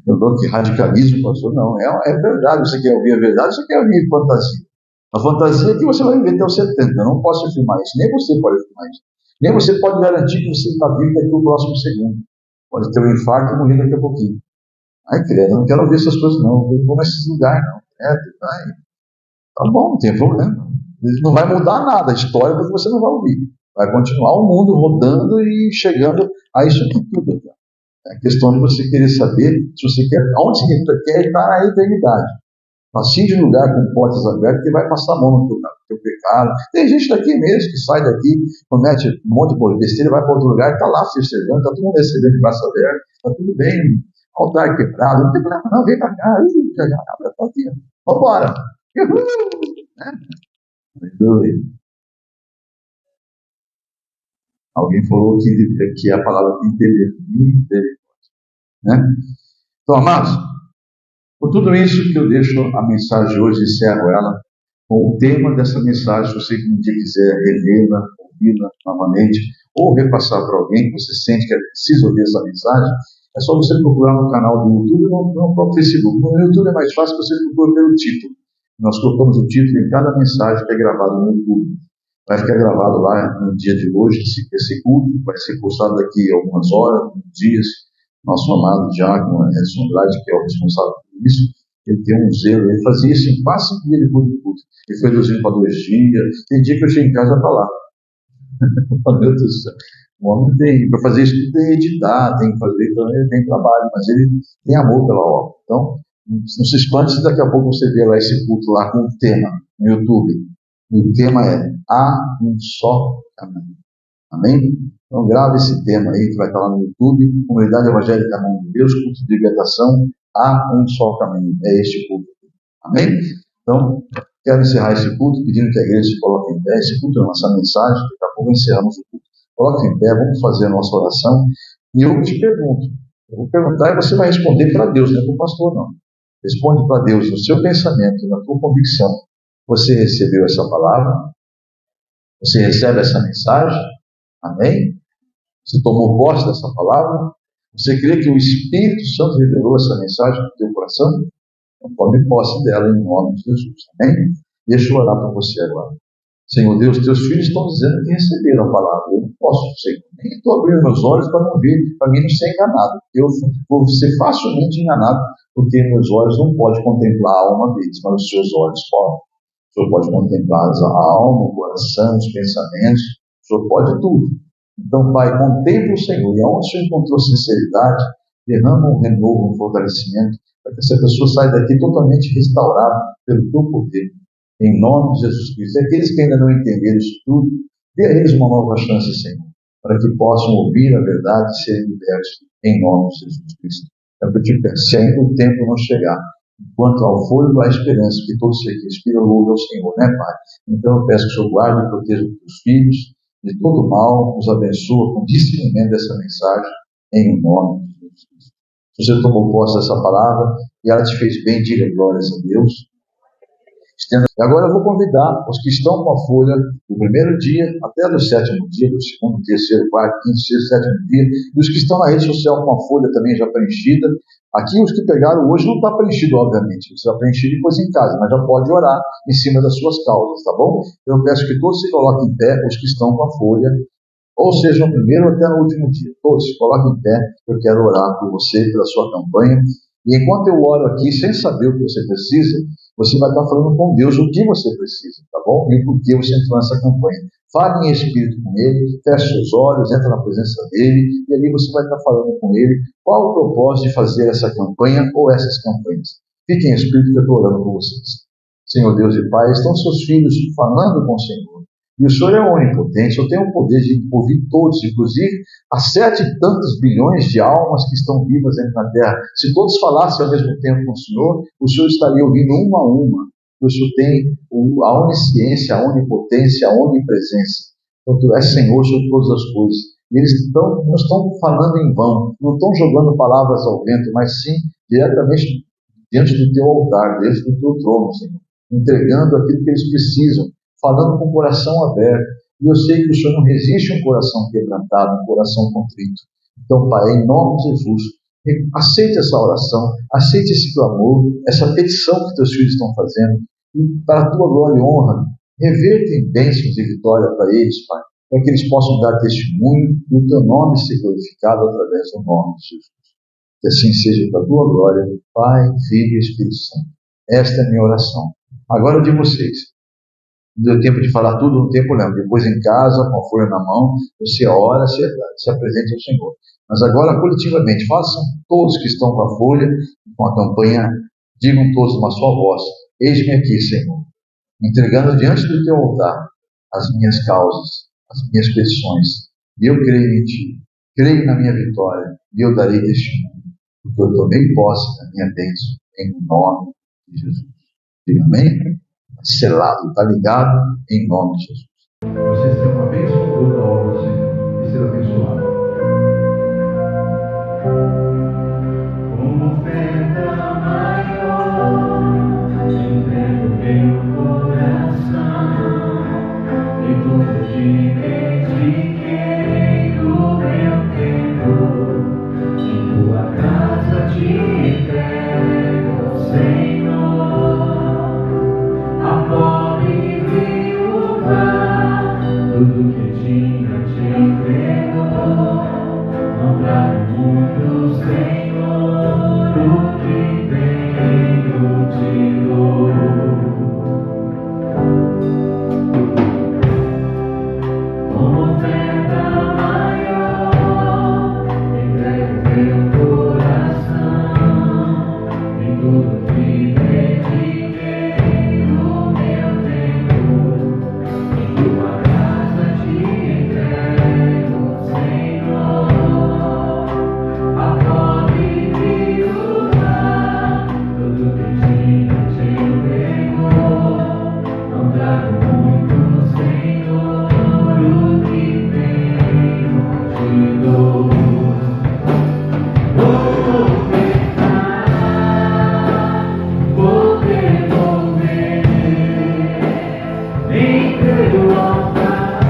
Eu dou que radicalismo, pastor. Não, é verdade. Você quer ouvir a verdade, você quer ouvir fantasia. A fantasia é que você vai viver até os 70. Eu não posso afirmar isso. Nem você pode afirmar isso. Nem você pode garantir que você está vivo daqui ao próximo segundo. Pode ter um infarto e morrer daqui a pouquinho. Ai, credo, eu não quero ouvir essas coisas, não. Eu não vou nesses lugares, não. Tá bom, não tem problema. Não vai mudar nada a história porque você não vai ouvir. Vai continuar o mundo rodando e chegando a isso aqui tudo. É a questão de você querer saber se você quer, onde você quer estar na eternidade. Assim de lugar com portas abertas que vai passar a mão no teu pecado. Tem gente daqui mesmo que sai daqui, comete um monte de besteira, vai para outro lugar, está lá festejando, está todo mundo recebendo de braço aberto, está tudo bem, altar quebrado, não tem problema não, vem para cá, está aqui, vamos embora. Alguém falou que a palavra tem misericórdia, né? Então, amados, por tudo isso que eu deixo a mensagem hoje, encerro ela com o tema dessa mensagem. Se você um dia quiser relê-la, ouvi-la novamente, ou repassar para alguém que você sente que é preciso ouvir essa mensagem, é só você procurar no canal do YouTube ou no próprio Facebook. No YouTube é mais fácil, você procura pelo título. Nós colocamos o título em cada mensagem que é gravada no YouTube. Vai ficar gravado lá no dia de hoje, esse culto vai ser postado daqui a algumas horas, alguns dias. Nosso amado Diácono Edson Andrade, que é o responsável por isso, ele tem um zelo, ele fazia isso em passe e dia depois do culto. Ele foi reduzindo para 2 dias, tem dia que eu chego em casa para lá. Meu Deus do céu. O homem tem, para fazer isso, tem que editar, tem que fazer, então ele tem trabalho, mas ele tem amor pela obra. Então, não se espante se daqui a pouco você vê lá esse culto lá com o tema no YouTube. O tema é Há um só caminho. Amém? Então grave esse tema aí que vai estar lá no YouTube, Comunidade Evangélica Mão de Deus, culto de libertação, há um só caminho, é este culto. Amém? Então, quero encerrar esse culto pedindo que a igreja se coloque em pé. Esse culto é a nossa mensagem, daqui a pouco encerramos o culto. Coloque em pé, vamos fazer a nossa oração. E eu te pergunto, eu vou perguntar e você vai responder para Deus, não é para o pastor, não. Responde para Deus no seu pensamento, na tua convicção. Você recebeu essa palavra? Você recebe essa mensagem? Amém? Você tomou posse dessa palavra? Você crê que o Espírito Santo revelou essa mensagem no teu coração? Então tome posse dela em nome de Jesus. Amém? Deixa eu orar para você agora. Senhor Deus, teus filhos estão dizendo que receberam a palavra. Eu não posso, Senhor. Nem estou abrindo meus olhos para não ver, para mim não ser enganado. Eu vou ser facilmente enganado, porque meus olhos não podem contemplar a alma deles, mas os seus olhos podem. O Senhor pode contemplar a alma, o coração, os pensamentos. O Senhor pode tudo. Então, Pai, contempla o Senhor. E aonde o Senhor encontrou sinceridade, derrama um renovo, um fortalecimento, para que essa pessoa saia daqui totalmente restaurada pelo teu poder. Em nome de Jesus Cristo. E aqueles que ainda não entenderam isso tudo, dê a eles uma nova chance, Senhor, para que possam ouvir a verdade e serem libertos em nome de Jesus Cristo. É o que eu te peço. Se ainda o tempo não chegar, enquanto ao fôlego há esperança, que todo ser que respira louve ao Senhor, né, Pai? Então eu peço que o Senhor guarde e proteja os teus filhos de todo mal, os abençoa com discernimento dessa mensagem, em nome de Jesus Cristo. Se você tomou posse dessa palavra e ela te fez bem, diga glórias a Deus. E agora eu vou convidar os que estão com a folha do primeiro dia até do 7º dia, do 2º, 3º, 4º, 5º, 6º, 7º dia, e os que estão na rede social com a folha também já preenchida. Aqui os que pegaram hoje não está preenchido, obviamente, você vai preencher depois em casa, mas já pode orar em cima das suas causas, tá bom? Eu peço que todos se coloquem em pé, os que estão com a folha, ou seja, no primeiro até no último dia. Todos se coloquem em pé, eu quero orar por você, pela sua campanha. E enquanto eu oro aqui, sem saber o que você precisa, você vai estar falando com Deus o que você precisa, tá bom? E por que você entrou nessa campanha. Fale em espírito com Ele, feche seus olhos, entra na presença dEle, e ali você vai estar falando com Ele qual o propósito de fazer essa campanha ou essas campanhas. Fiquem em espírito que eu estou orando por vocês. Senhor Deus e Pai, estão seus filhos falando com o Senhor. E o Senhor é onipotente, o Senhor tem o poder de ouvir todos, inclusive as 7 e tantos bilhões de almas que estão vivas ainda na Terra. Se todos falassem ao mesmo tempo com o Senhor estaria ouvindo uma a uma. O Senhor tem a onisciência, a onipotência, a onipresença. Então, tu és Senhor sobre todas as coisas. E eles não estão falando em vão, não estão jogando palavras ao vento, mas sim diretamente diante do teu altar, diante do teu trono, Senhor, entregando aquilo que eles precisam, falando com o coração aberto. E eu sei que o Senhor não resiste a um coração quebrantado, um coração contrito. Então, Pai, em nome de Jesus, aceite essa oração, aceite esse clamor, essa petição que teus filhos estão fazendo, e para a tua glória e honra, reverta em bênçãos e vitória para eles, Pai, para que eles possam dar testemunho e o teu nome ser glorificado através do nome de Jesus. Que assim seja para a tua glória, Pai, Filho e Espírito Santo. Esta é a minha oração. Agora de vocês. Não deu tempo de falar tudo no tempo, não. Depois em casa, com a folha na mão, você ora, se apresente ao Senhor. Mas agora, coletivamente, façam todos que estão com a folha, com a campanha, digam todos uma só voz: eis-me aqui, Senhor, entregando diante do teu altar as minhas causas, as minhas petições. E eu creio em ti, creio na minha vitória, e eu darei testemunho, porque eu tomei posse da minha bênção, em nome de Jesus. Diga amém? Selado, está ligado, em nome de Jesus. Você tem uma bênção toda a obra do Senhor e ser abençoado. Como oferta maior, entrego meu coração e tudo que dediquei do meu tempo. Em tua casa te entrego, Senhor. A pobre e viúva, tudo que tinha te entregou. Não trago muito, Senhor, o que tenho te dou. Como oferta maior, entrego meu coração em tudo que dediquei no meu tempo. Em tua casa te entrego, Senhor. A pobre e viúva, tudo que tinha te entregou. Não trago muito, Senhor, o que tenho te dou. Vou ofertar, vou devolver em teu altar.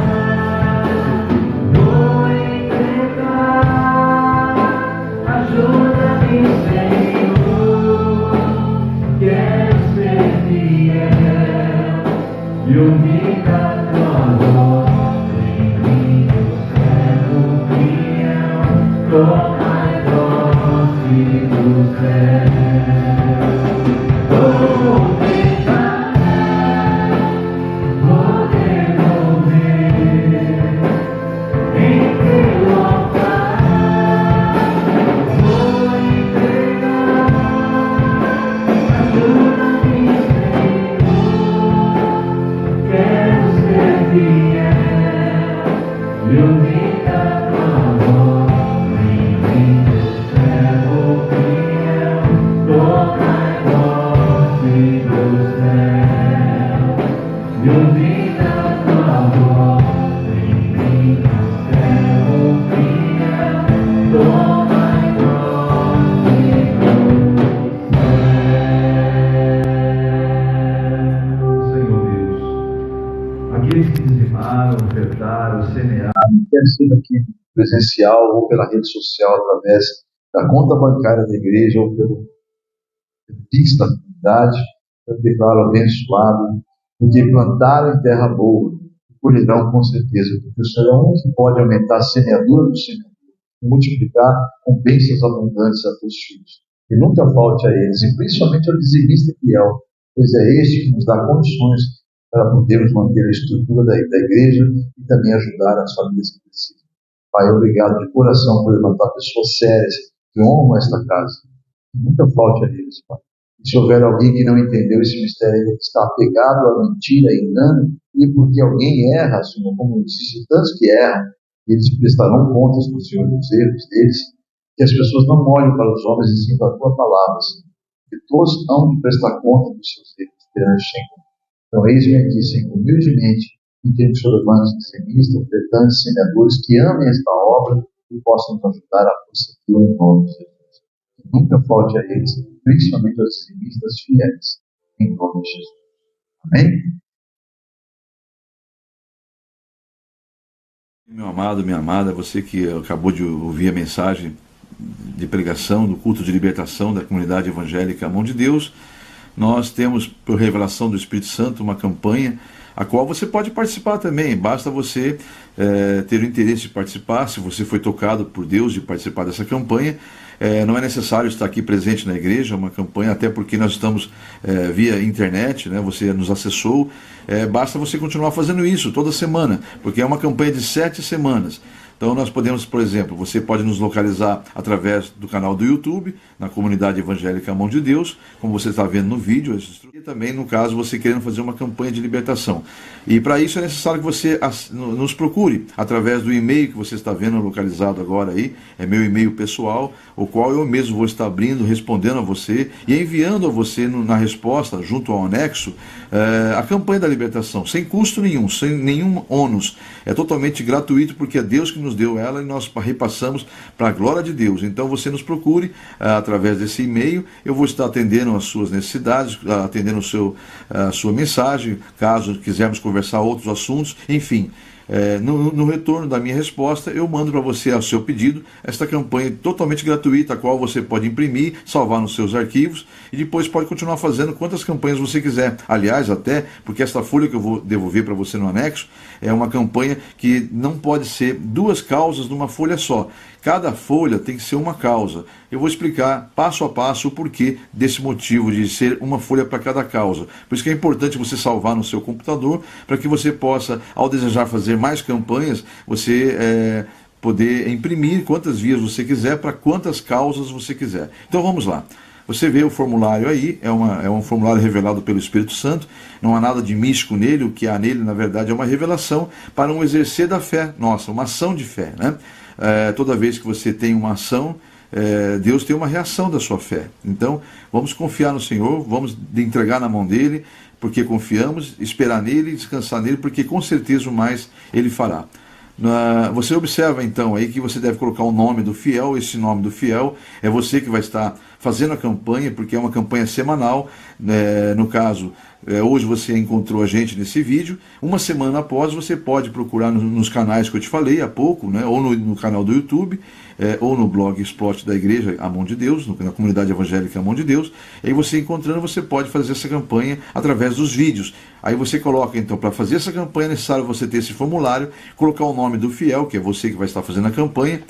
Vou entregar, ajuda-me, Senhor. Quero ser fiel e ouvir a tua voz. Em mim, servo fiel, tomai posse do céu. Vou ofertar, vou devolver em teu altar. Vou entregar, ajuda-me, Senhor. Quero ser fiel e ouvir a tua voz. Em mim, servo fiel, tomai posse do céu. E ouvir a tua voz. Em mim, servo fiel, tomai posse do céu. Senhor Deus, aqueles que dizimaram, ofertaram, semearam, Quer ser aqui presencial ou pela rede social, através da conta bancária da igreja ou pelo Pix da comunidade, eu declaro abençoado, porque plantaram em terra boa, colherão com certeza, porque o Senhor é o único que pode aumentar a semeadura do semeador e multiplicar com bênçãos abundantes a teus filhos. Que nunca falte a eles, e principalmente ao dizimista fiel, pois é este que nos dá condições para podermos manter a estrutura da igreja e também ajudar as famílias que precisam. Pai, obrigado de coração por levantar pessoas sérias que honram esta casa. Que nunca falte a eles, Pai. E se houver alguém que não entendeu esse mistério, ele está apegado à mentira e engano, e porque alguém erra, Senhor, como existem tantos que erram, eles prestarão contas para o Senhor dos erros deles, que as pessoas não olhem para os homens e sim para a tua palavra, Senhor. Que todos hão de prestar conta dos seus erros perante o Senhor. Então, eis-me aqui, Senhor, humildemente, e que o Senhor levante dizimistas, ofertantes, semeadores, que amem esta obra e possam nos ajudar a prosseguir em nome de Jesus. Que nunca falte a eles, principalmente aos dizimistas fiéis, em nome de Jesus. Amém? Meu amado, minha amada, você que acabou de ouvir a mensagem de pregação do culto de libertação da comunidade evangélica Mão de Deus, nós temos, por revelação do Espírito Santo, uma campanha a qual você pode participar também. Basta você ter o interesse de participar. Se você foi tocado por Deus de participar dessa campanha, não é necessário estar aqui presente na igreja, é uma campanha, até porque nós estamos via internet, né? Você nos acessou, basta você continuar fazendo isso toda semana, porque é uma campanha de 7 semanas. Então nós podemos, por exemplo, você pode nos localizar através do canal do YouTube, na comunidade evangélica Mão de Deus, como você está vendo no vídeo, e também, no caso, você querendo fazer uma campanha de libertação. E para isso é necessário que você nos procure através do e-mail que você está vendo localizado agora aí, é meu e-mail pessoal, o qual eu mesmo vou estar abrindo, respondendo a você e enviando a você na resposta, junto ao anexo, a campanha da libertação, sem custo nenhum, sem nenhum ônus. É totalmente gratuito, porque é Deus que nos deu ela e nós repassamos para a glória de Deus. Então você nos procure através desse e-mail, eu vou estar atendendo as suas necessidades, atendendo a sua mensagem, caso quisermos conversar outros assuntos, enfim. No retorno da minha resposta, eu mando para você, ao seu pedido, esta campanha totalmente gratuita, a qual você pode imprimir, salvar nos seus arquivos e depois pode continuar fazendo quantas campanhas você quiser. Aliás, até porque esta folha que eu vou devolver para você no anexo é uma campanha que não pode ser 2 causas numa folha só. Cada folha tem que ser uma causa. Eu vou explicar passo a passo o porquê desse motivo de ser uma folha para cada causa. Por isso que é importante você salvar no seu computador, para que você possa, ao desejar fazer mais campanhas, você poder imprimir quantas vias você quiser, para quantas causas você quiser. Então vamos lá. Você vê o formulário aí, é um formulário revelado pelo Espírito Santo, não há nada de místico nele, o que há nele, na verdade, é uma revelação para um exercer da fé nossa, uma ação de fé, né? Toda vez que você tem uma ação, Deus tem uma reação da sua fé. Então, vamos confiar no Senhor, vamos entregar na mão dele, porque confiamos, esperar nele, descansar nele, porque com certeza o mais ele fará. Você observa então aí que você deve colocar o nome do fiel. Esse nome do fiel é você que vai estar fazendo a campanha, porque é uma campanha semanal, no caso, hoje você encontrou a gente nesse vídeo, uma semana após você pode procurar nos canais que eu te falei há pouco, né, ou no canal do YouTube, ou no blog Explode da Igreja A Mão de Deus, na comunidade evangélica A Mão de Deus. E aí você encontrando, você pode fazer essa campanha através dos vídeos. Aí você coloca, então, para fazer essa campanha é necessário você ter esse formulário, colocar o nome do fiel, que é você que vai estar fazendo a campanha,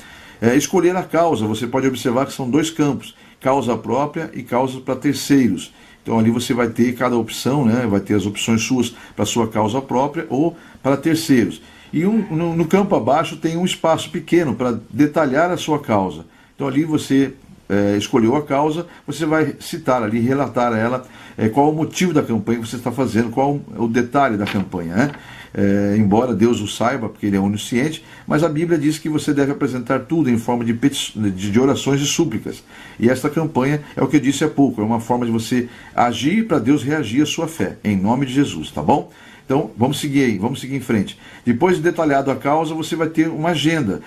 escolher a causa. Você pode observar que são 2 campos, causa própria e causa para terceiros. Então ali você vai ter cada opção, né? Vai ter as opções suas para sua causa própria ou para terceiros. E no campo abaixo tem um espaço pequeno para detalhar a sua causa. Então ali você escolheu a causa, você vai citar ali, relatar a ela qual o motivo da campanha que você está fazendo, qual o detalhe da campanha, né? Embora Deus o saiba, porque Ele é onisciente, mas a Bíblia diz que você deve apresentar tudo em forma de orações e súplicas. E esta campanha é o que eu disse há pouco, é uma forma de você agir para Deus reagir à sua fé, em nome de Jesus, tá bom? Então, vamos seguir aí, vamos seguir em frente. Depois de detalhado a causa, você vai ter uma agenda,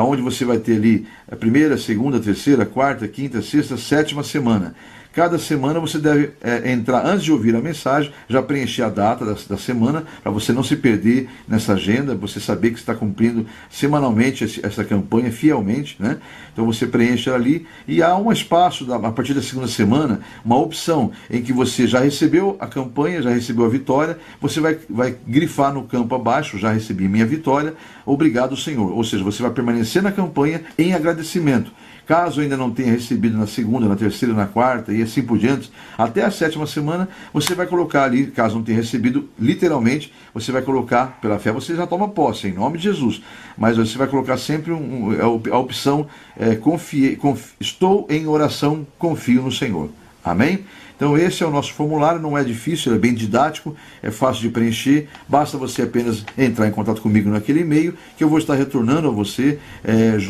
onde você vai ter ali a primeira, segunda, terceira, quarta, quinta, sexta, sétima semana. Cada semana você deve entrar, antes de ouvir a mensagem, já preencher a data da semana, para você não se perder nessa agenda, você saber que está cumprindo semanalmente essa campanha fielmente, né? Então você preenche ali e há um espaço, a partir da segunda semana, uma opção em que você já recebeu a campanha, já recebeu a vitória, você vai grifar no campo abaixo, já recebi minha vitória, obrigado Senhor. Ou seja, você vai permanecer na campanha em agradecimento. Caso ainda não tenha recebido na segunda, na terceira, na quarta e assim por diante, até a sétima semana, você vai colocar ali, caso não tenha recebido, literalmente, você vai colocar, pela fé você já toma posse, em nome de Jesus, mas você vai colocar sempre a opção, estou em oração, confio no Senhor. Amém? Então esse é o nosso formulário, não é difícil, é bem didático, é fácil de preencher, basta você apenas entrar em contato comigo naquele e-mail, que eu vou estar retornando a você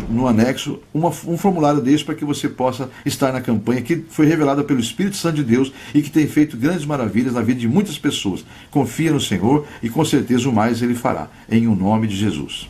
no anexo um formulário desse para que você possa estar na campanha que foi revelada pelo Espírito Santo de Deus e que tem feito grandes maravilhas na vida de muitas pessoas. Confia no Senhor e com certeza o mais Ele fará, em o nome de Jesus.